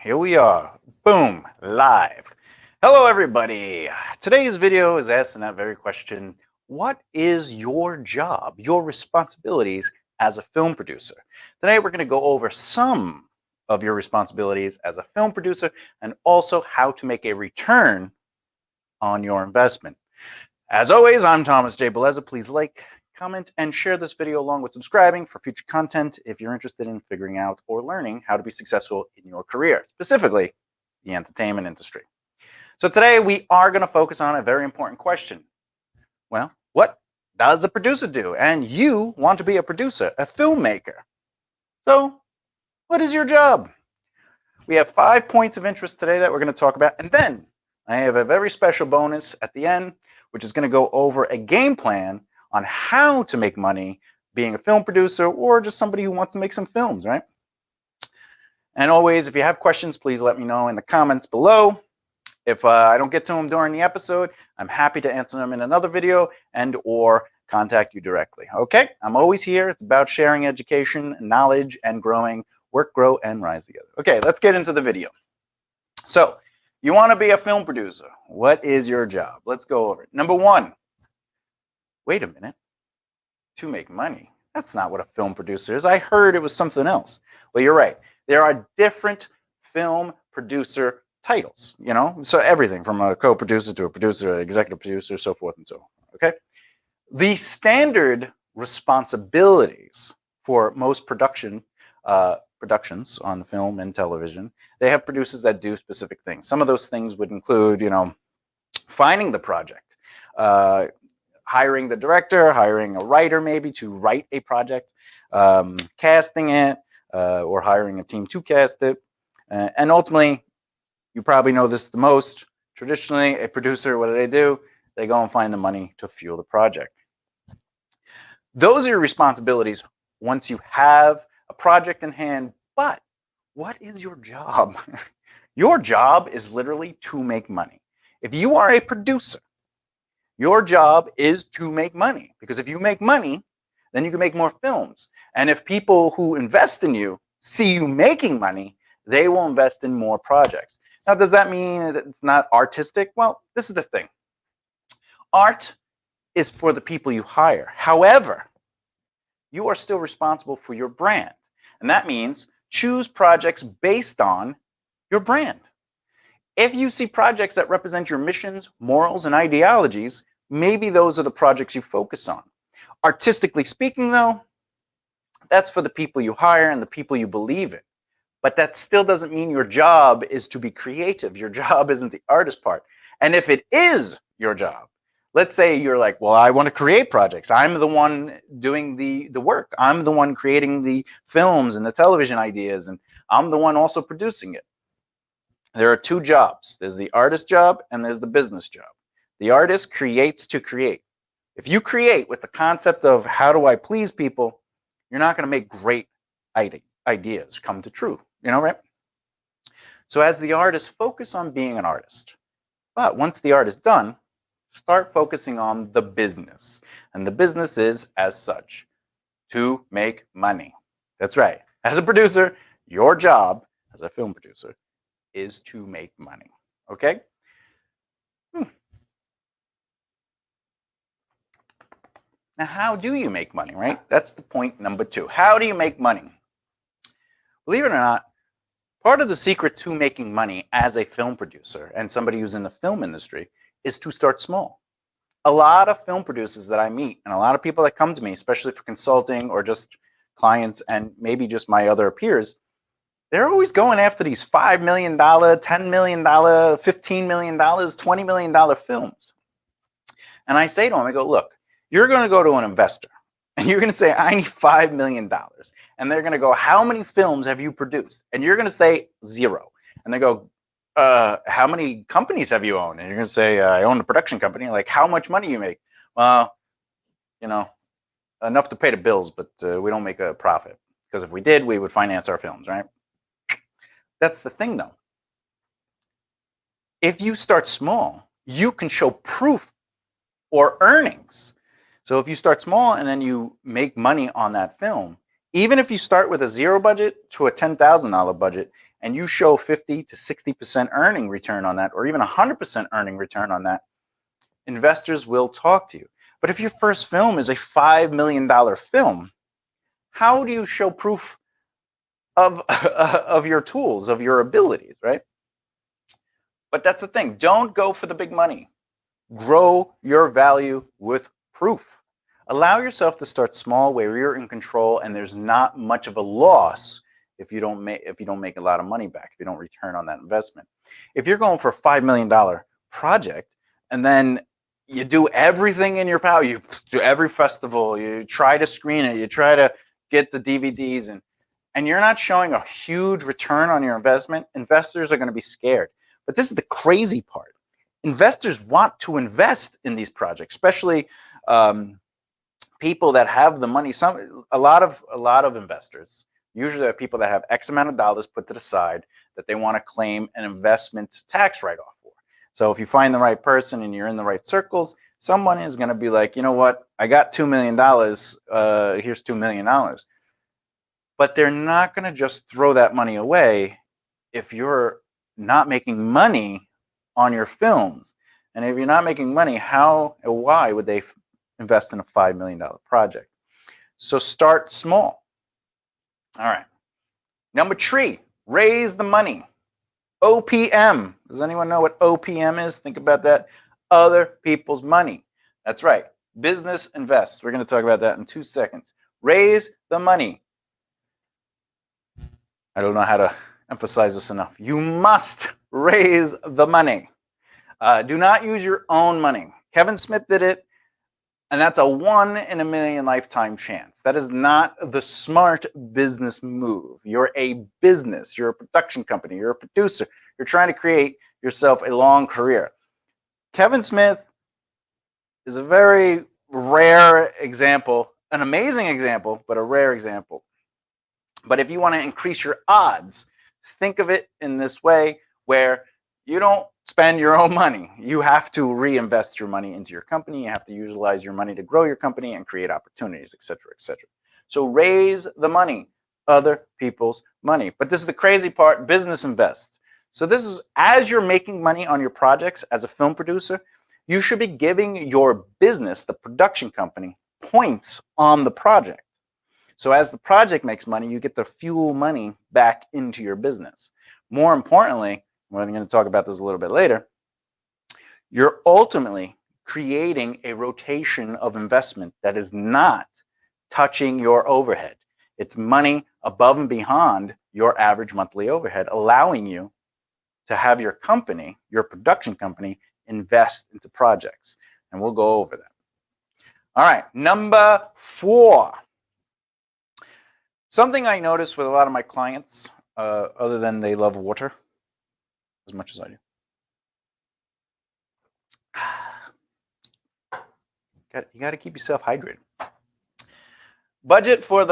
here we are. Boom, live. Hello, everybody. Today's video is asking that very question. What is your job, your responsibilities as a film producer? Today, we're going to go over some of your responsibilities as a film producer and also how to make a return on your investment. As always, I'm Thomas J. Beleza. Please like, comment, and share this video along with subscribing for future content if you're interested in figuring out or learning how to be successful in your career, specifically the entertainment industry. So today we are going to focus on a very important question. Well, what does a producer do? And you want to be a producer, a filmmaker. So what is your job? We have 5 points of interest today that we're going to talk about. And then I have a very special bonus at the end, which is going to go over a game plan on how to make money being a film producer or just somebody who wants to make some films, right? And always, if you have questions, please let me know in the comments below. If I don't get to them during the episode, I'm happy to answer them in another video and or contact you directly. Okay, I'm always here. It's about sharing education, knowledge, and growing. Work, grow, and rise together. Okay, let's get into the video. So you want to be a film producer. What is your job? Let's go over it. Number one. Wait a minute, to make money? That's not what a film producer is. I heard it was something else. Well, you're right. There are different film producer titles, you know, so everything from a co-producer to a producer, an executive producer, so forth and so on, okay? The standard responsibilities for most productions on film and television, they have producers that do specific things. Some of those things would include, you know, finding the project, hiring the director, hiring a writer maybe to write a project, casting it, or hiring a team to cast it. And ultimately, you probably know this the most. Traditionally, a producer, what do? They go and find the money to fuel the project. Those are your responsibilities once you have a project in hand. But what is your job? Your job is literally to make money. If you are a producer, your job is to make money, because if you make money, then you can make more films. And if people who invest in you see you making money, they will invest in more projects. Now, does that mean that it's not artistic? Well, this is the thing. Art is for the people you hire. However, you are still responsible for your brand. And that means choose projects based on your brand. If you see projects that represent your missions, morals, and ideologies, maybe those are the projects you focus on. Artistically speaking, though, that's for the people you hire and the people you believe in. But that still doesn't mean your job is to be creative. Your job isn't the artist part. And if it is your job, let's say you're like, well, I want to create projects. I'm the one doing the work. I'm the one creating the films and the television ideas, and I'm the one also producing it. There are two jobs. There's the artist job and there's the business job. The artist creates to create. If you create with the concept of how do I please people, you're not going to make great ideas come to true, you know, right? So as the artist, focus on being an artist. But once the art is done, start focusing on the business. And the business is, as such, to make money. That's right. As a producer, your job as a film producer is to make money, okay? Now, how do you make money, right? That's the point number two. How do you make money? Believe it or not, part of the secret to making money as a film producer and somebody who's in the film industry is to start small. A lot of film producers that I meet and a lot of people that come to me, especially for consulting or just clients and maybe just my other peers, they're always going after these $5 million, $10 million, $15 million, $20 million films. And I say to them, I go, look, you're going to go to an investor and you're going to say, I need $5 million. And they're going to go, how many films have you produced? And you're going to say 0. And they go, how many companies have you owned? And you're going to say, I own a production company. Like, how much money you make? Well, you know, enough to pay the bills, but we don't make a profit. Because if we did, we would finance our films, right? That's the thing, though. If you start small, you can show proof or earnings. So if you start small and then you make money on that film, even if you start with a 0 budget to a $10,000 budget, and you show 50 to 60% earning return on that, or even 100% earning return on that, investors will talk to you. But if your first film is a $5 million film, how do you show proof of, of your tools, of your abilities, right? But that's the thing. Don't go for the big money. Grow your value with proof. Allow yourself to start small where you're in control and there's not much of a loss if you don't make a lot of money back, if you don't return on that investment. If you're going for a $5 million project and then you do everything in your power, you do every festival, you try to screen it, you try to get the DVDs, and you're not showing a huge return on your investment, investors are going to be scared. But this is the crazy part. Investors want to invest in these projects, especially people that have the money. A lot of investors usually are people that have X amount of dollars put to the side that they want to claim an investment tax write-off for. So if you find the right person and you're in the right circles, someone is going to be like, you know what, I got $2 million. Here's $2 million. But they're not going to just throw that money away if you're not making money on your films. And if you're not making money, how or why would they invest in a $5 million project? So start small. All right. Number 3, raise the money. OPM. Does anyone know what OPM is? Think about that. Other people's money. That's right. Business invests. We're going to talk about that in 2 seconds. Raise the money. I don't know how to emphasize this enough. You must raise the money. Do not use your own money. Kevin Smith did it, and that's a 1 in a million lifetime chance. That is not the smart business move. You're a business. You're a production company. You're a producer. You're trying to create yourself a long career. Kevin Smith is a very rare example, an amazing example, but a rare example. But if you want to increase your odds, think of it in this way where you don't spend your own money. You have to reinvest your money into your company. You have to utilize your money to grow your company and create opportunities, etc., etc. So raise the money, other people's money. But this is the crazy part, business invests. So this is, as you're making money on your projects as a film producer, you should be giving your business, the production company, points on the project. So as the project makes money, you get the fuel money back into your business. More importantly, I'm going to talk about this a little bit later, you're ultimately creating a rotation of investment that is not touching your overhead. It's money above and beyond your average monthly overhead, allowing you to have your company, your production company, invest into projects. And we'll go over that. All right, number 4. Something I notice with a lot of my clients, other than they love water as much as I do. You got to keep yourself hydrated. Budget for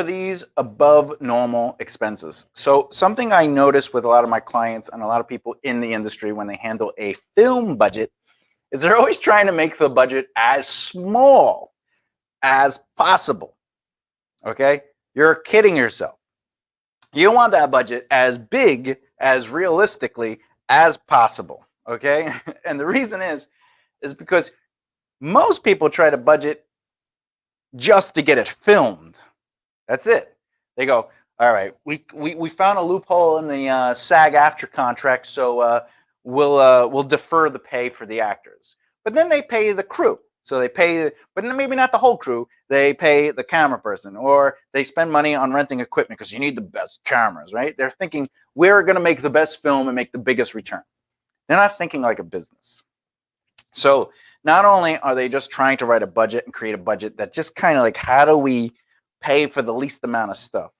these above normal expenses. So something I notice with a lot of my clients and a lot of people in the industry when they handle a film budget is they're always trying to make the budget as small as possible. Okay? You're kidding yourself. You want that budget as big as realistically as possible. Okay? And the reason is because most people try to budget just to get it filmed. That's it. They go, all right, we found a loophole in the SAG-AFTRA contract, so we'll defer the pay for the actors. But then they pay the crew. So they pay, but maybe not the whole crew. They pay the camera person, or they spend money on renting equipment because you need the best cameras, right? They're thinking, we're going to make the best film and make the biggest return. They're not thinking like a business. So not only are they just trying to write a budget and create a budget that just kind of like, how do we pay for the least amount of stuff?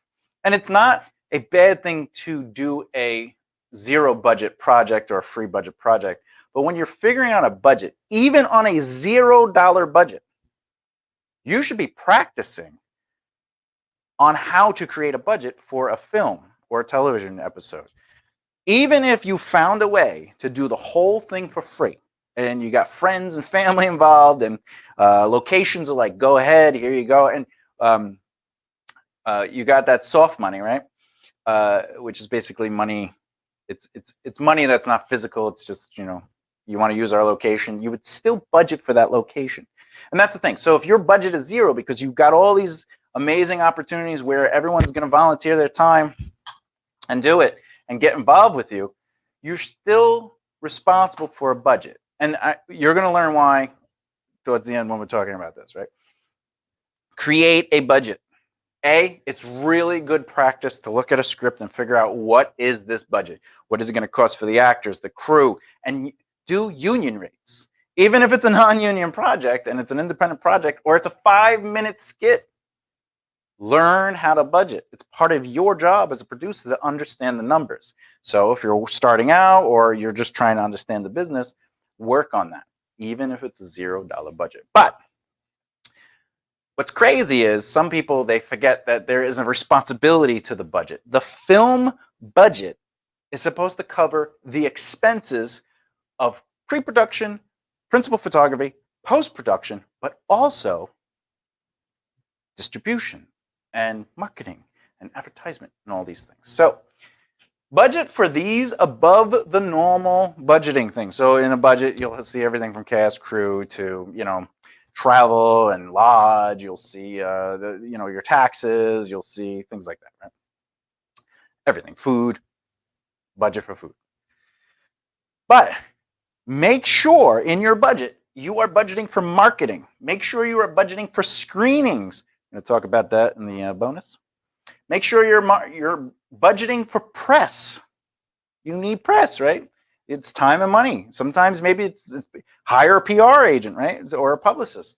And it's not a bad thing to do a zero budget project or a free budget project. But when you're figuring out a budget, even on a $0 budget, you should be practicing on how to create a budget for a film or a television episode. Even if you found a way to do the whole thing for free, and you got friends and family involved, and locations are like, go ahead, here you go, and you got that soft money, right? which is basically money. It's money that's not physical. It's just, you want to use our location, you would still budget for that location. And that's the thing. So if your budget is zero because you've got all these amazing opportunities where everyone's going to volunteer their time and do it and get involved with you, you're still responsible for a budget. And you're going to learn why towards the end when we're talking about this, right? Create a budget. It's really good practice to look at a script and figure out what is this budget? What is it going to cost for the actors, the crew, and do union rates. Even if it's a non-union project and it's an independent project or it's a 5-minute skit, learn how to budget. It's part of your job as a producer to understand the numbers. So if you're starting out or you're just trying to understand the business, work on that, even if it's a $0 budget. But what's crazy is some people, they forget that there is a responsibility to the budget. The film budget is supposed to cover the expenses of pre-production, principal photography, post-production, but also distribution and marketing and advertisement and all these things. So budget for these above the normal budgeting things. So in a budget, you'll see everything from cast, crew to, travel and lodge. You'll see, your taxes. You'll see things like that, right? Everything, food, budget for food. But make sure in your budget, you are budgeting for marketing. Make sure you are budgeting for screenings. I'm going to talk about that in the bonus. Make sure you're budgeting for press. You need press, right? It's time and money. Sometimes maybe it's hire a PR agent, right? Or a publicist.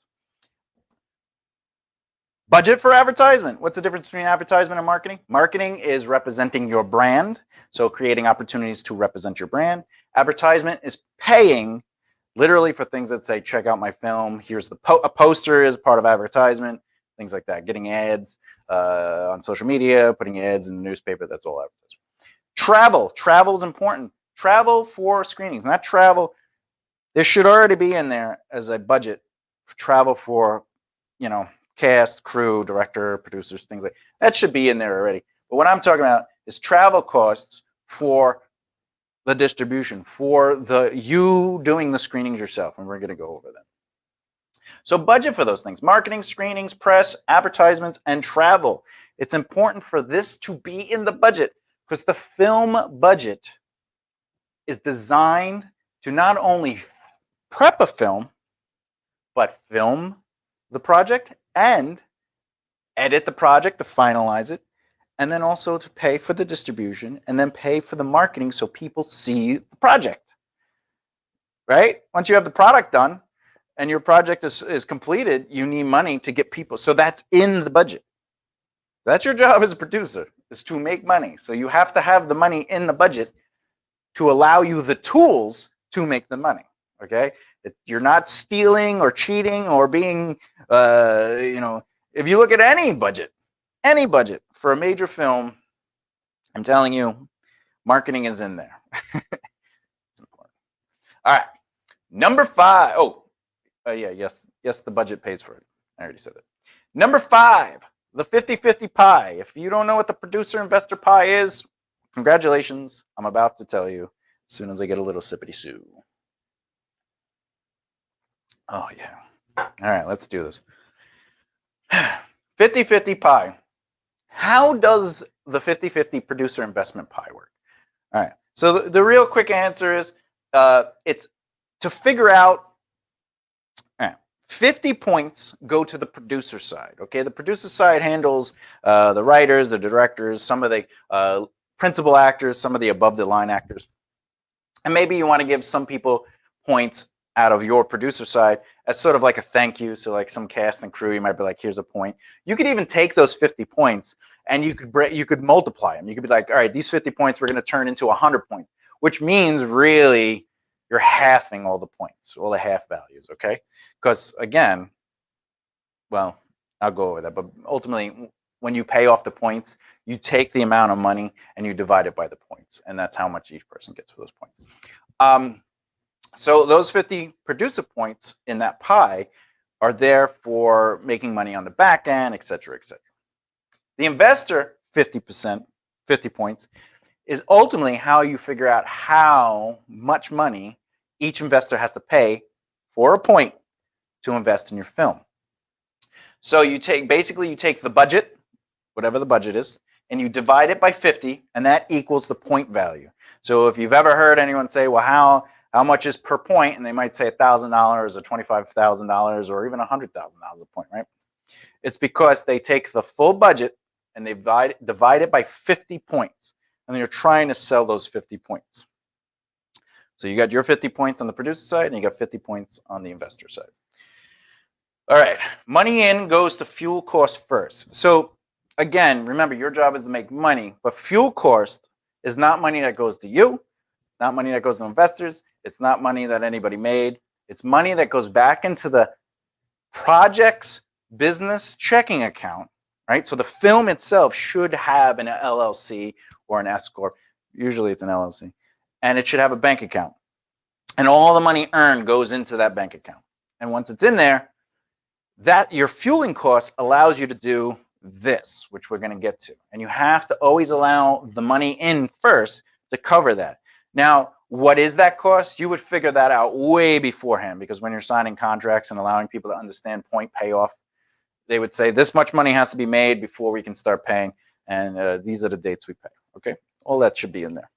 Budget for advertisement. What's the difference between advertisement and marketing? Marketing is representing your brand. So creating opportunities to represent your brand. Advertisement is paying literally for things that say, check out my film. Here's a poster is part of advertisement. Things like that. Getting ads on social media, putting ads in the newspaper. That's all advertising. Travel. Travel is important. Travel for screenings, not travel. There should already be in there as a budget for travel for, cast, crew, director, producers, things like that should be in there already. But what I'm talking about is travel costs for the distribution, for you doing the screenings yourself, and we're going to go over that. So budget for those things: marketing, screenings, press, advertisements, and travel. It's important for this to be in the budget because the film budget is designed to not only prep a film, but film the project and edit the project to finalize it, and then also to pay for the distribution and then pay for the marketing so people see the project, right? Once you have the product done and your project is completed, you need money to get people. So that's in the budget. That's your job as a producer, is to make money. So you have to have the money in the budget to allow you the tools to make the money, okay? You're not stealing or cheating or being, if you look at any budget for a major film, I'm telling you, marketing is in there. It's important. All right, number 5. Yes, the budget pays for it. I already said it. Number 5, the 50-50 pie. If you don't know what the producer-investor pie is, congratulations. I'm about to tell you as soon as I get a little sippity-soo. Oh, yeah. All right, let's do this. 50-50 pie. How does the 50-50 producer investment pie work? All right. So the real quick answer is it's to figure out 50 points go to the producer side. Okay, the producer side handles the writers, the directors, some of the principal actors, some of the above the line actors. And maybe you want to give some people points out of your producer side as sort of like a thank you. So like some cast and crew, you might be like, here's a point. You could even take those 50 points and you could multiply them. You could be like, all right, these 50 points we're going to turn into 100 points, which means really you're halving all the points, all the half values, okay? Because again, well, I'll go over that, but ultimately when you pay off the points, you take the amount of money and you divide it by the points, and that's how much each person gets for those points. So those 50 producer points in that pie are there for making money on the back end, et cetera, et cetera. The investor, 50%, 50 points, is ultimately how you figure out how much money each investor has to pay for a point to invest in your film. So you take the budget, whatever the budget is, and you divide it by 50, and that equals the point value. So if you've ever heard anyone say, well, how much is per point? And they might say $1,000 or $25,000 or even $100,000 a point, right? It's because they take the full budget and they divide it by 50 points. And you're trying to sell those 50 points. So you got your 50 points on the producer side and you got 50 points on the investor side. All right, money in goes to fuel cost first. So again, remember, your job is to make money, but fuel cost is not money that goes to you, not money that goes to investors, it's not money that anybody made. It's money that goes back into the project's business checking account, right? So the film itself should have an LLC or an S Corp. Usually it's an LLC. And it should have a bank account. And all the money earned goes into that bank account. And once it's in there, that your fueling cost allows you to do this, which we're going to get to. And you have to always allow the money in first to cover that. Now, what is that cost? You would figure that out way beforehand, because when you're signing contracts and allowing people to understand point payoff, they would say this much money has to be made before we can start paying. And these are the dates we pay. Okay, all that should be in there.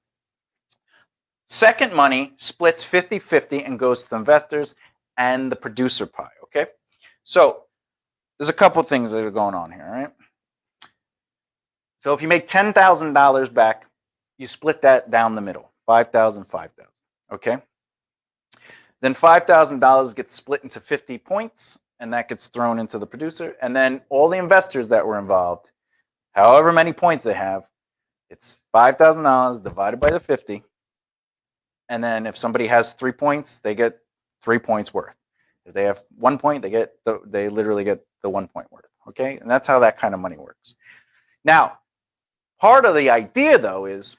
Second money splits 50-50 and goes to the investors and the producer pie. Okay, so there's a couple of things that are going on here, right? So if you make $10,000 back, you split that down the middle, 5,000, 5,000. Okay, then $5,000 gets split into 50 points, and that gets thrown into the producer. And then all the investors that were involved, however many points they have, it's $5,000 divided by the 50. And then if somebody has 3 points, they get 3 points worth. If they have 1 point, they literally get the 1 point worth. Okay, and that's how that kind of money works. Now, part of the idea though is,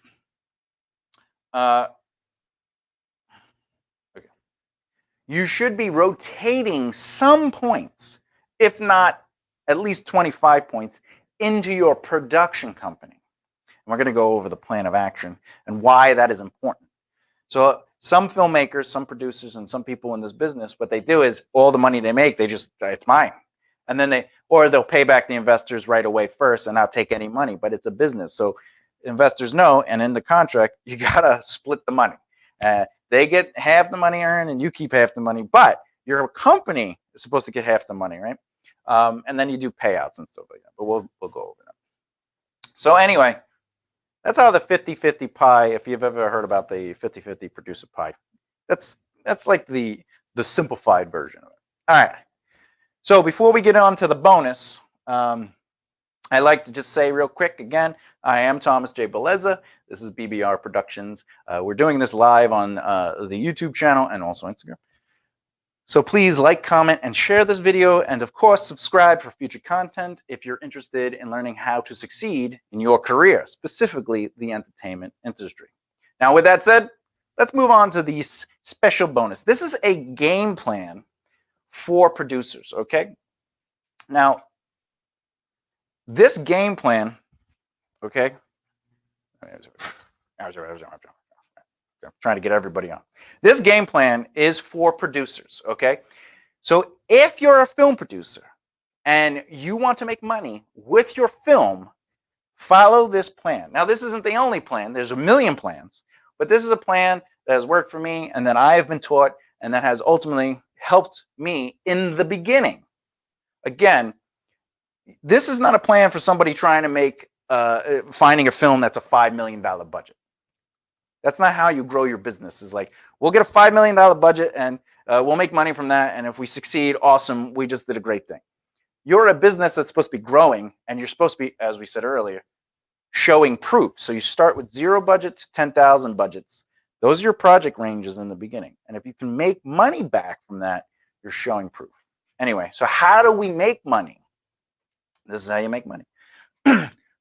you should be rotating some points, if not at least 25 points, into your production company. And we're going to go over the plan of action and why that is important. So some filmmakers, some producers, and some people in this business, what they do is all the money they make, it's mine. And then they'll pay back the investors right away first and not take any money, but it's a business. So investors know, and in the contract, you got to split the money. They get half the money earned and you keep half the money, but your company is supposed to get half the money, right? And then you do payouts and stuff like that, but we'll go over that. So anyway, that's how the 50-50 pie, if you've ever heard about the 50-50 producer pie, that's like the simplified version of it. All right. So before we get on to the bonus, I'd like to just say real quick again, I am Thomas J. Beleza. This is BBR Productions. We're doing this live on the YouTube channel and also Instagram. So please like, comment, and share this video. And of course, subscribe for future content if you're interested in learning how to succeed in your career, specifically the entertainment industry. Now, with that said, let's move on to the special bonus. This is a game plan for producers, okay? Now, this game plan, okay? I'm trying to get everybody on. This game plan is for producers, okay? So if you're a film producer and you want to make money with your film, follow this plan. Now, this isn't the only plan. There's a million plans, but this is a plan that has worked for me and that I have been taught and that has ultimately helped me in the beginning. Again, this is not a plan for somebody trying to make, finding a film that's a $5 million budget. That's not how you grow your business. It's like, we'll get a $5 million budget and we'll make money from that. And if we succeed, awesome, we just did a great thing. You're a business that's supposed to be growing and you're supposed to be, as we said earlier, showing proof. So you start with 0 budget to 10,000 budgets. Those are your project ranges in the beginning. And if you can make money back from that, you're showing proof. Anyway, so how do we make money? This is how you make money.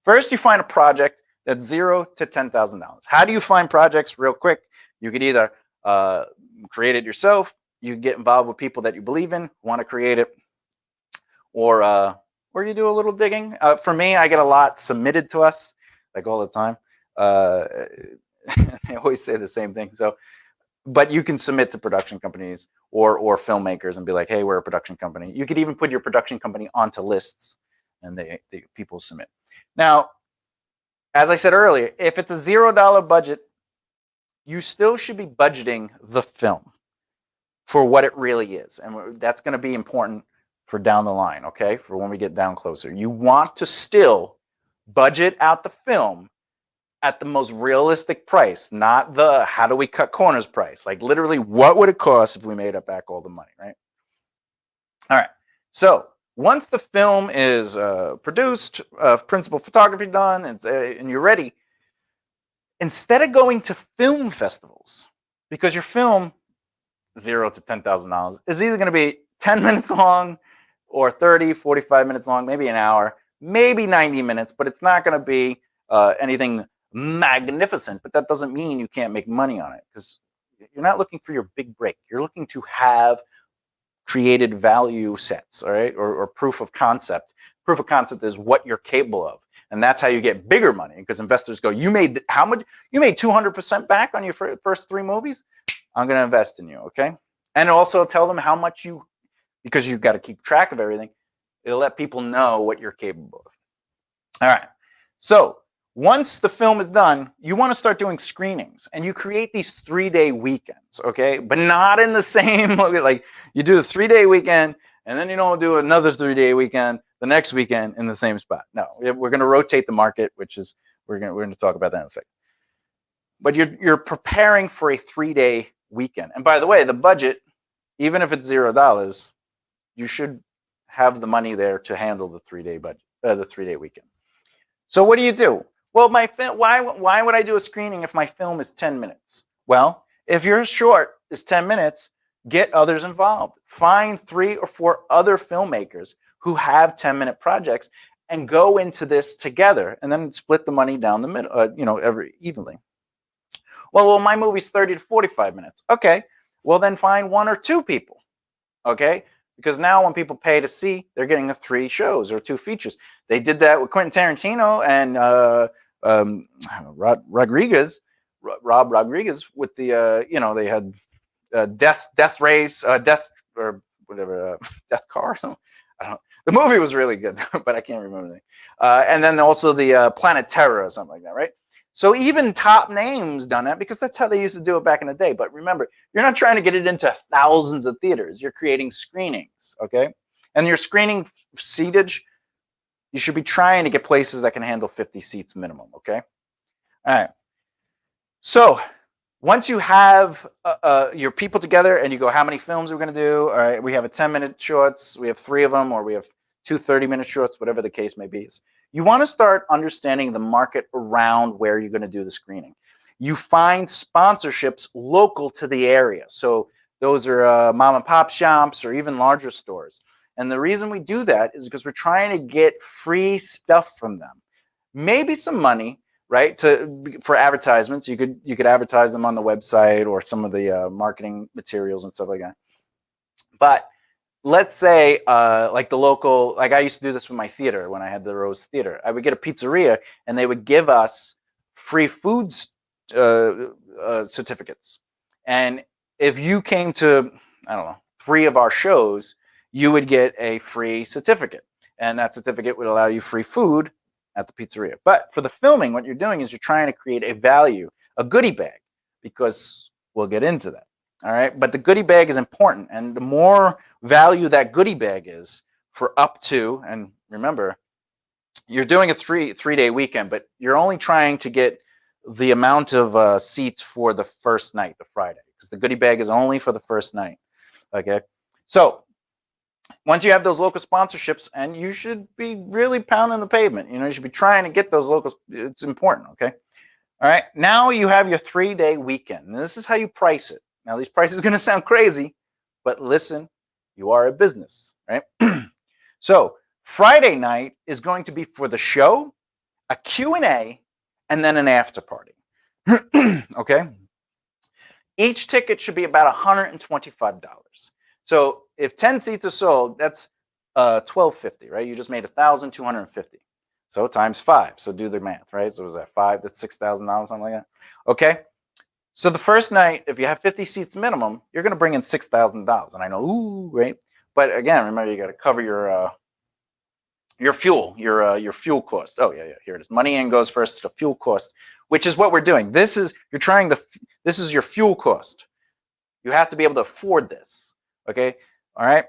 First, you find a project that's $0 to $10,000. How do you find projects? Real quick, you could either create it yourself, you get involved with people that you believe in, want to create it, or you do a little digging. For me, I get a lot submitted to us. like all the time. Uh, they always say the same thing. So, but you can submit to production companies or filmmakers and be like, hey, we're a production company. You could even put your production company onto lists, and people submit. Now, as I said earlier, if it's a $0 budget, you still should be budgeting the film for what it really is. And that's going to be important for down the line, okay? For when we get down closer. You want to still budget out the film at the most realistic price, not the how do we cut corners price. Like literally, what would it cost if we made up back all the money, right? All right. So once the film is produced, principal photography done, and you're ready, instead of going to film festivals, because your film $0 to $10,000 is either going to be 10 minutes long or 30, 45 minutes long, maybe an hour, maybe 90 minutes, but it's not going to be anything magnificent. But that doesn't mean you can't make money on it, because you're not looking for your big break. You're looking to have created value sets, all right, or proof of concept. Proof of concept is what you're capable of. And that's how you get bigger money, because investors go, you made how much? You made 200% back on your first 3 movies. I'm going to invest in you, okay? And also tell them how much because you've got to keep track of everything. It'll let people know what you're capable of. All right. So once the film is done, you want to start doing screenings, and you create these 3-day weekends, okay? But not in the same, like you do a 3-day weekend, and then you don't do another 3-day weekend the next weekend in the same spot. No, we're going to rotate the market, which is, we're going to talk about that in a second. But you're preparing for a 3-day weekend. And by the way, the budget, even if it's $0, you should have the money there to handle the 3-day budget, the 3-day weekend. So what do? Well, why would I do a screening if my film is 10 minutes? Well, if your short is 10 minutes, get others involved. Find 3 or 4 other filmmakers who have 10-minute projects and go into this together, and then split the money down the middle, every evenly. Well, my movie's 30 to 45 minutes. Okay, well then find 1 or 2 people, okay? Because now when people pay to see, they're getting 3 shows or 2 features. They did that with Quentin Tarantino and Rob Rodriguez with the, they had Death Race, Death or whatever, Death Car. I don't know. The movie was really good, but I can't remember the name. And then also the Planet Terror or something like that, right? So even top names done that, because that's how they used to do it back in the day. But remember, you're not trying to get it into thousands of theaters. You're creating screenings, okay? And your screening seatage, you should be trying to get places that can handle 50 seats minimum, okay? All right. So once you have your people together and you go, how many films we're going to do? All right, we have a 10-minute shorts. We have 3 of them, or we have 2 30-minute shorts, whatever the case may be. You want to start understanding the market around where you're going to do the screening. You find sponsorships local to the area. So those are mom and pop shops or even larger stores. And the reason we do that is because we're trying to get free stuff from them. Maybe some money, right? For advertisements. You could advertise them on the website or some of the marketing materials and stuff like that. But let's say like the local, like I used to do this with my theater when I had the Rose Theater. I would get a pizzeria and they would give us free food certificates. And if you came to, I don't know, 3 of our shows, you would get a free certificate. And that certificate would allow you free food at the pizzeria. But for the filming, what you're doing is you're trying to create a value, a goodie bag, because we'll get into that. All right, but the goodie bag is important, and the more value that goodie bag is for up to, and remember, you're doing a 3-day weekend, but you're only trying to get the amount of seats for the first night, the Friday, because the goodie bag is only for the first night. Okay, so once you have those local sponsorships, and you should be really pounding the pavement, you should be trying to get those locals. It's important. Okay, all right. Now you have your 3-day weekend, and this is how you price it. Now, these prices are going to sound crazy, but listen, you are a business, right? So Friday night is going to be for the show, a Q&A, and then an after party. Okay? Each ticket should be about $125. So if 10 seats are sold, that's $1,250, right? You just made $1,250. So times 5. So do the math, right? So was that 5? That's $6,000, something like that. Okay. So the first night, if you have 50 seats minimum, you're going to bring in $6,000. And I know, ooh, right? But again, remember, you got to cover your fuel, your fuel cost. Oh yeah, here it is. Money in goes first to the fuel cost, which is what we're doing. This is this is your fuel cost. You have to be able to afford this. Okay, all right.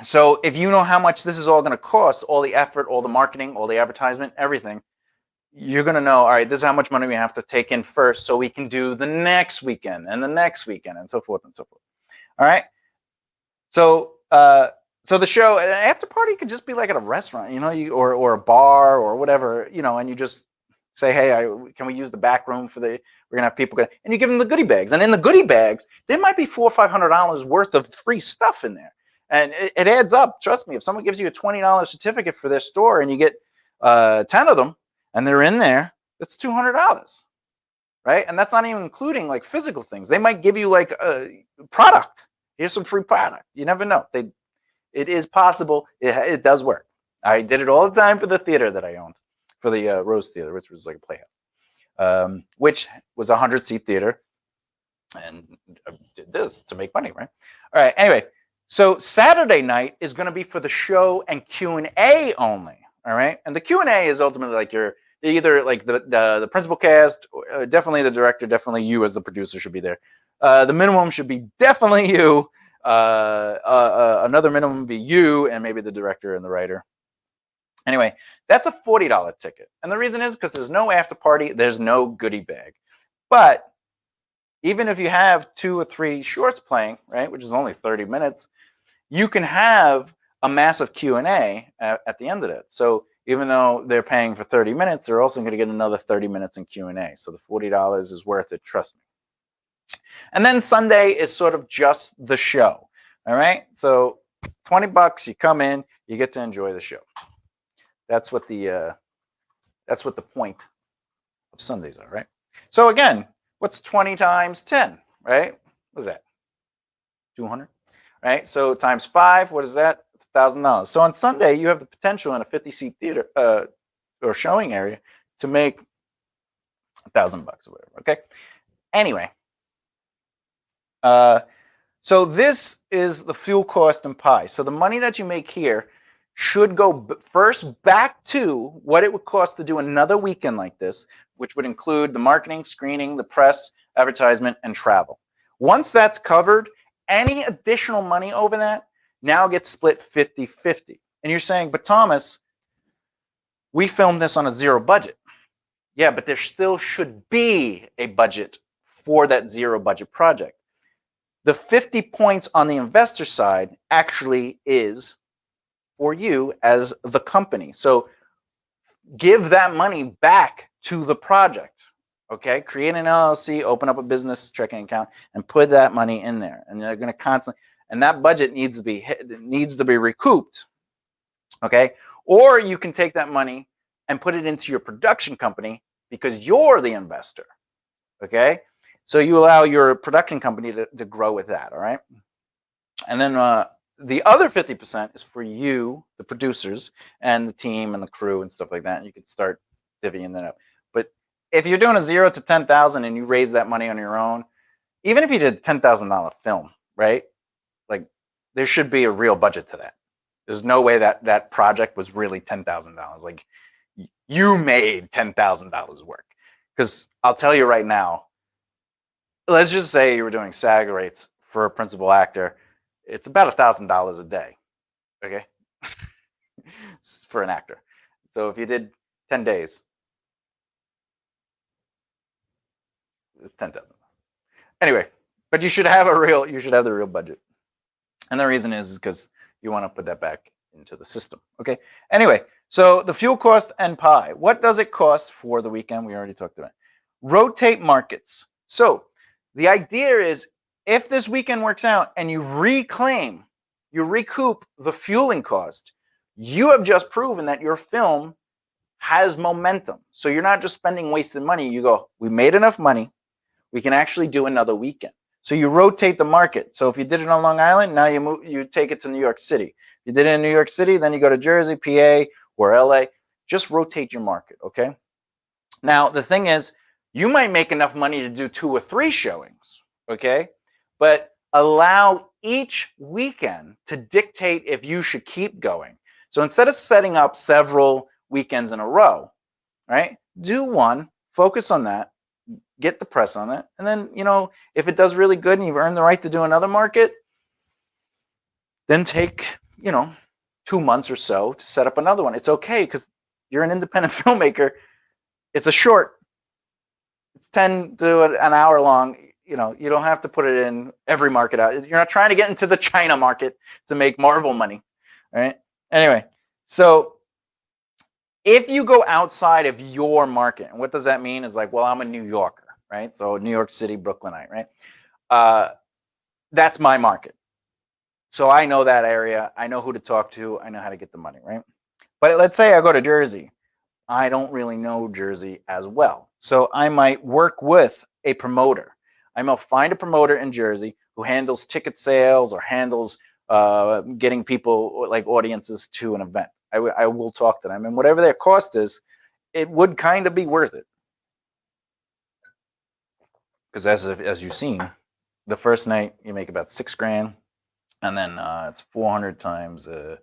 So if you know how much this is all going to cost, all the effort, all the marketing, all the advertisement, everything, you're going to know, all right, this is how much money we have to take in first so we can do the next weekend and the next weekend and so forth and so forth. All right. So so the show, an after party could just be like at a restaurant, you know, or a bar or whatever, you know, and you just say, hey, can we use the back room for we're gonna have people go, and you give them the goodie bags, and in the goodie bags there might be $400 or $500 worth of free stuff in there, and it adds up. Trust me, if someone gives you a $20 certificate for their store and you get 10 of them and they're in there, that's $200, right? And that's not even including like physical things. They might give you like a product. Here's some free product. You never know. It is possible. It does work. I did it all the time for the theater that I owned, for the Rose Theater, which was like a playhouse, which was a 100-seat theater, and I did this to make money, right? All right. Anyway, so Saturday night is going to be for the show and Q&A only. All right, and the Q&A is ultimately like either like the principal cast, definitely the director, definitely you as the producer should be there. The minimum should be definitely you. Another minimum would be you and maybe the director and the writer. Anyway, that's a $40 ticket. And the reason is because there's no after party, there's no goodie bag. But even if you have 2 or 3 shorts playing, right, which is only 30 minutes, you can have a massive Q&A at the end of it. So even though they're paying for 30 minutes, they're also going to get another 30 minutes in Q&A. So the $40 is worth it, trust me. And then Sunday is sort of just the show. All right. So $20, you come in, you get to enjoy the show. That's what the point of Sundays are, right? So again, what's 20 times 10, right? What's that? 200, right? So times 5, what is that? It's $1,000. So on Sunday, you have the potential in a 50-seat theater or showing area to make $1,000 or whatever. Okay. Anyway. So this is the fuel cost and pie. So the money that you make here should go first back to what it would cost to do another weekend like this, which would include the marketing, screening, the press, advertisement, and travel. Once that's covered, any additional money over that now gets split 50-50. And you're saying, but Thomas, we filmed this on a 0 budget. Yeah, but there still should be a budget for that 0 budget project. The 50 points on the investor side actually is for you as the company. So give that money back to the project. Okay, create an LLC, open up a business checking account, and put that money in there. And they're going to constantly, and that budget needs to be recouped. Okay, or you can take that money and put it into your production company because you're the investor. Okay. So you allow your production company to grow with that, all right? And then the other 50% is for you, the producers, and the team and the crew and stuff like that. And you could start divvying that up. But if you're doing a 0 to 10,000 and you raise that money on your own, even if you did a $10,000 film, right? Like there should be a real budget to that. There's no way that project was really $10,000. Like you made $10,000 work. Because I'll tell you right now, let's just say you were doing SAG rates for a principal actor. It's about $1,000 a day, okay, for an actor. So if you did 10 days, it's 10,000. Anyway, but you should have the real budget, and the reason is because you want to put that back into the system. Okay. Anyway, so the fuel cost and pie. What does it cost for the weekend? We already talked about it. Rotate markets. So the idea is if this weekend works out and you recoup the fueling cost, you have just proven that your film has momentum. So you're not just spending wasted money. You go, we made enough money. We can actually do another weekend. So you rotate the market. So if you did it on Long Island, now you take it to New York City. You did it in New York City, then you go to Jersey, PA, or LA. Just rotate your market, okay? Now, the thing is, you might make enough money to do 2 or 3 showings, okay? But allow each weekend to dictate if you should keep going. So instead of setting up several weekends in a row, right? Do one, focus on that, get the press on it, and then, if it does really good and you've earned the right to do another market, then take, 2 months or so to set up another one. It's okay because you're an independent filmmaker. It's a short. It's 10 to an hour long. You don't have to put it in every market out. You're not trying to get into the China market to make Marvel money, right? Anyway, so if you go outside of your market, and what does that mean is like, well, I'm a New Yorker, right? So New York City, Brooklynite, right? That's my market. So I know that area. I know who to talk to. I know how to get the money, right? But let's say I go to Jersey. I don't really know Jersey as well. So I might work with a promoter. I might find a promoter in Jersey who handles ticket sales or handles getting people, like audiences, to an event. I will talk to them, and whatever their cost is, it would kind of be worth it. Because as you've seen, the first night you make about $6,000, and then it's 400 times 5.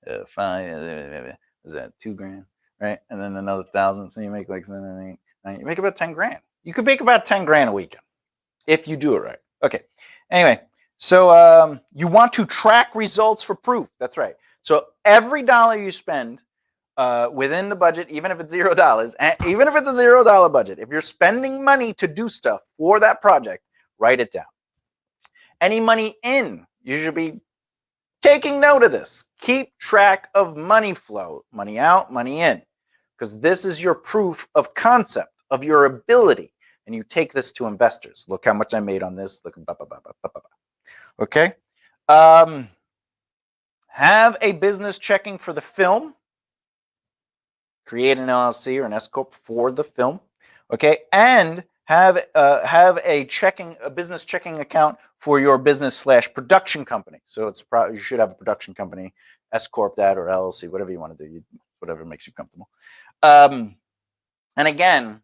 Is that $2,000, right? And then another 1,000, so you make like 7, 8, 9. You make about $10,000. You could make about $10,000 a weekend if you do it right. Okay. Anyway, so you want to track results for proof. That's right. So every dollar you spend within the budget, even if it's $0, and even if it's a $0 budget, if you're spending money to do stuff for that project, write it down. Any money in, you should be taking note of this. Keep track of money flow, money out, money in, because this is your proof of concept, of your ability. And you take this to investors. Look how much I made on this. Look, okay. Have a business checking for the film. Create an LLC or an S corp for the film. Okay, and have a business checking account for your business/production company. So you should have a production company, S corp that, or LLC, whatever you want to do, whatever makes you comfortable. And again,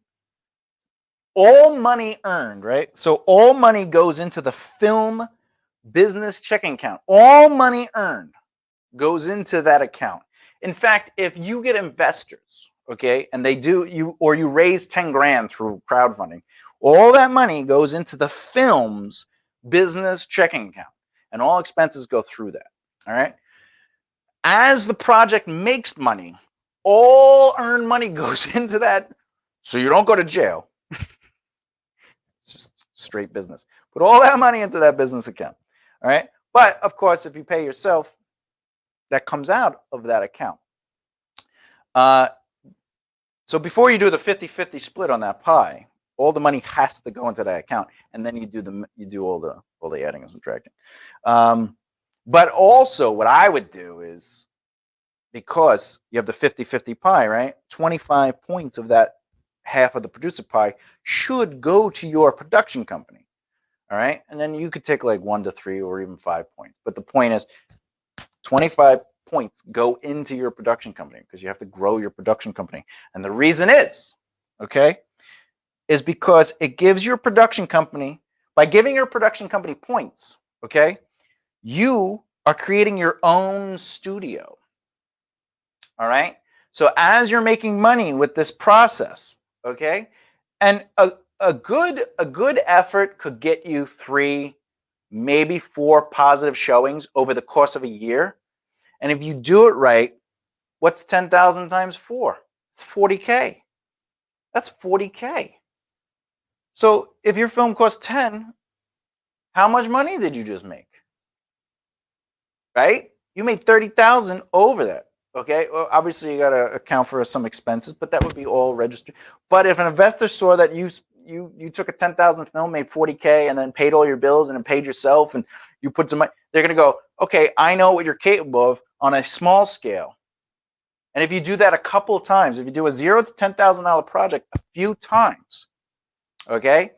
all money earned, right? So all money goes into the film business checking account. All money earned goes into that account. In fact, if you get investors, okay, and you raise $10,000 through crowdfunding, all that money goes into the film's business checking account, and all expenses go through that. All right. As the project makes money, all earned money goes into that, so you don't go to jail. It's just straight business. Put all that money into that business account. All right. But of course, if you pay yourself, that comes out of that account. So before you do the 50-50 split on that pie, all the money has to go into that account, and then you do all the adding and subtracting. But also, what I would do is, because you have the 50-50 pie, right? 25 points of that half of the producer pie should go to your production company. All right, and then you could take like 1 to 3 or even 5 points. But the point is, 25 points go into your production company, because you have to grow your production company. And the reason is, okay, is because it gives your production company, by giving your production company points, okay, you are creating your own studio. All right. So as you're making money with this process, okay, and a good effort could get you 3, maybe 4 positive showings over the course of a year. And if you do it right, what's 10,000 times 4? It's 40K. That's 40K. So if your film costs 10, how much money did you just make? Right? You made 30,000 over that. Okay. Well, obviously you got to account for some expenses, but that would be all registered. But if an investor saw that you took a 10,000 film, made 40K, and then paid all your bills and then paid yourself, and you put some money, they're going to go, okay, I know what you're capable of on a small scale. And if you do that a couple of times, if you do a $0 to $10,000 project a few times, okay,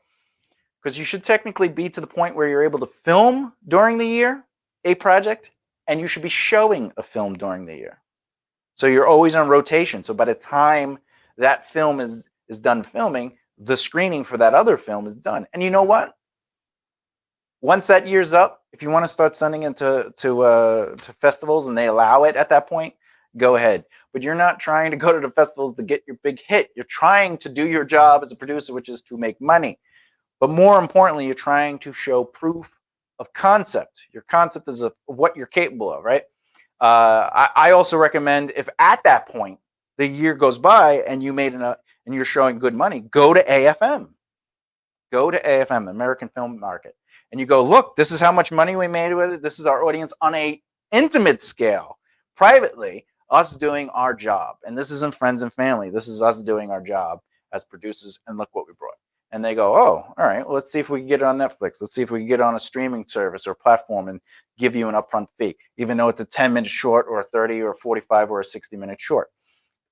because you should technically be to the point where you're able to film during the year a project, and you should be showing a film during the year. So you're always on rotation. So by the time that film is done filming, the screening for that other film is done. And you know what? Once that year's up, if you want to start sending it to festivals and they allow it at that point, go ahead. But you're not trying to go to the festivals to get your big hit. You're trying to do your job as a producer, which is to make money. But more importantly, you're trying to show proof of concept. Your concept is of what you're capable of, right? I also recommend, if at that point the year goes by and you made enough and you're showing good money, go to AFM. Go to AFM, American Film Market, and you go, look, this is how much money we made with it. This is our audience on a intimate scale, privately, us doing our job. And this isn't friends and family. This is us doing our job as producers, and look what we brought. And they go, oh, all right, well, let's see if we can get it on Netflix. Let's see if we can get it on a streaming service or platform and give you an upfront fee, even though it's a 10-minute short or a 30 or a 45 or a 60-minute short.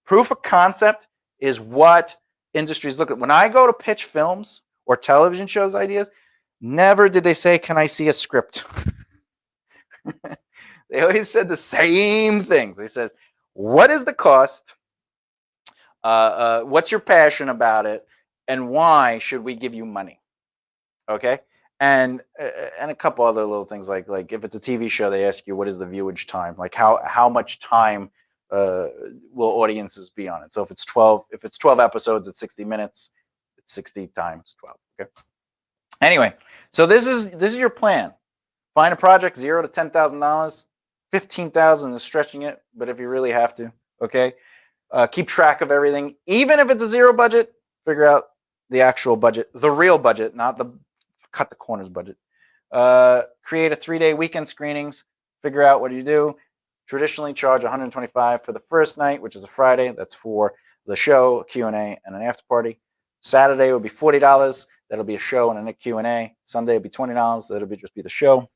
Proof of concept is what industries look at. When I go to pitch films or television shows ideas, never did they say, can I see a script? They always said the same things. They says, what is the cost? What's your passion about it? And why should we give you money? Okay. And a couple other little things like if it's a TV show, they ask you, what is the viewage time? Like how much time will audiences be on it? So if it's 12 episodes at 60 minutes, it's 60 times 12. Okay. Anyway, so this is your plan. Find a project, $0 to $10,000. 15,000 is stretching it, but if you really have to, okay. Keep track of everything, even if it's a zero budget. Figure out the actual budget, the real budget, not the cut the corners budget. Create a 3-day weekend screenings. Figure out what you do. Traditionally charge $125 for the first night, which is a Friday. That's for the show, a Q&A, and an after party. Saturday will be $40. That'll be a show and a Q&A. Sunday will be $20. That'll just be the show.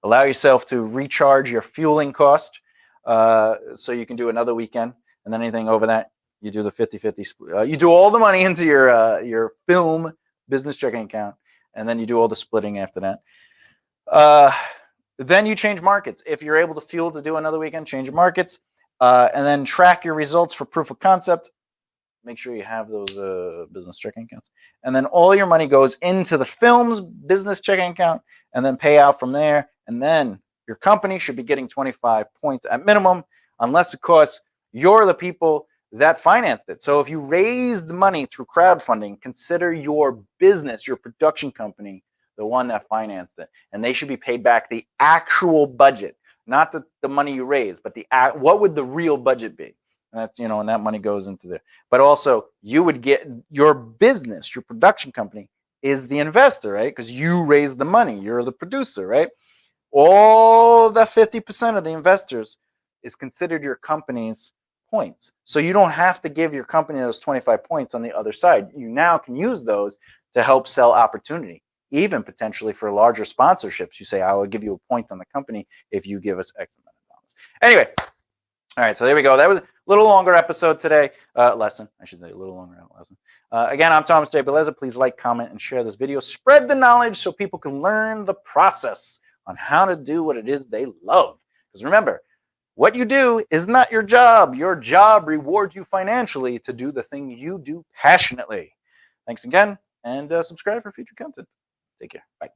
Allow yourself to recharge your fueling cost, so you can do another weekend. And then anything over that, you do the 50-50. You do all the money into your film business checking account, and then you do all the splitting after that. Then you change markets. If you're able to fuel to do another weekend, change your markets, and then track your results for proof of concept. Make sure you have those business checking accounts. And then all your money goes into the film's business checking account and then pay out from there. And then your company should be getting 25 points at minimum, unless, of course, you're the people that financed it. So if you raised money through crowdfunding, consider your business, your production company, the one that financed it. And they should be paid back the actual budget, not the money you raised, but what would the real budget be? And that's, and that money goes into there. But also, you would get your business, your production company is the investor, right? Because you raised the money. You're the producer, right? All the 50% of the investors is considered your company's points. So you don't have to give your company those 25 points on the other side. You now can use those to help sell opportunity, even potentially for larger sponsorships. You say, I will give you a point on the company if you give us X amount of dollars. Anyway. All right, so there we go. That was a little longer episode today. Lesson, I should say, a little longer lesson. Again, I'm Thomas J. Beleza. Please like, comment, and share this video. Spread the knowledge so people can learn the process on how to do what it is they love. Because remember, what you do is not your job. Your job rewards you financially to do the thing you do passionately. Thanks again, and subscribe for future content. Take care. Bye.